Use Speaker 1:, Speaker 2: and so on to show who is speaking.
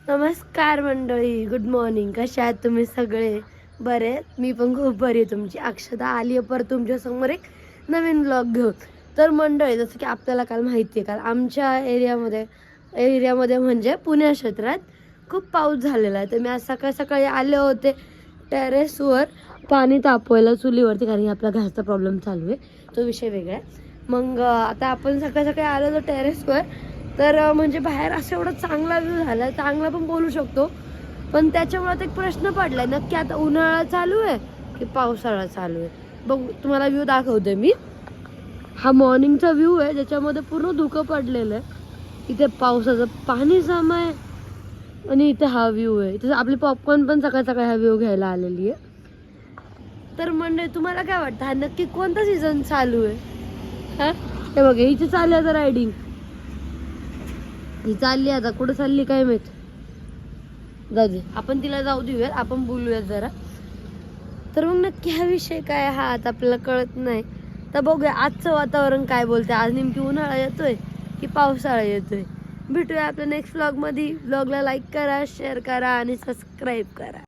Speaker 1: नमस्कार मंडळी, good morning. कशा आहात तुम्ही सगळे? बरे? मी पण खूप बरी आहे. तुमची अक्षदा आली आहे परत तुमच्यासमोर एक नवीन ब्लॉग घेऊन. तर मंडळी, जसं की आपल्याला काल माहिती आहे, काल आमच्या एरियामध्ये म्हणजे पुणे क्षेत्रात खूप पाऊस झालेला आहे. तर मी आज सकाळी आले होते टेरेसवर पाणी तापवायला चुलीवरती, कारण की आपला घराचा प्रॉब्लेम चालू आहे. तो विषय वेगळा आहे. मग आता आपण सकाळी आलो होतो टेरेसवर. तर म्हणजे बाहेर असं एवढा चांगला व्ह्यू झाला, चांगला पण बोलू शकतो. पण त्याच्यामुळे एक प्रश्न पडलाय, नक्की आता उन्हाळा चालू आहे की पावसाळा चालू आहे. बघ, तुम्हाला व्ह्यू दाखवते मी. हा मॉर्निंगचा व्ह्यू आहे, ज्याच्यामध्ये पूर्ण धुकं पडलेलं आहे. इथे पावसाचं पाणी जमा आहे आणि इथे हा व्ह्यू आहे. इथे आपली पॉपकॉर्न पण सकाळी हा व्ह्यू घ्यायला आलेली आहे. तर म्हणजे तुम्हाला काय वाटतं, हा नक्की कोणता सीझन चालू आहे? हा, हे बघा, इथे चालू आहे आता रायडिंग. ही चालली आता, कुठं चालली काय माहित. जाऊ दे, आपण तिला जाऊ देऊया, आपण बोलूया जरा. तर मग नक्की हा विषय काय, हा आता आपल्याला कळत नाही. तर बघूया आजचं वातावरण काय बोलते. आज नेमकी उन्हाळा येतोय की पावसाळा येतोय. भेटूया आपल्या नेक्स्ट व्लॉगमध्ये. व्लॉगला लाईक करा, शेअर करा आणि सबस्क्राईब करा.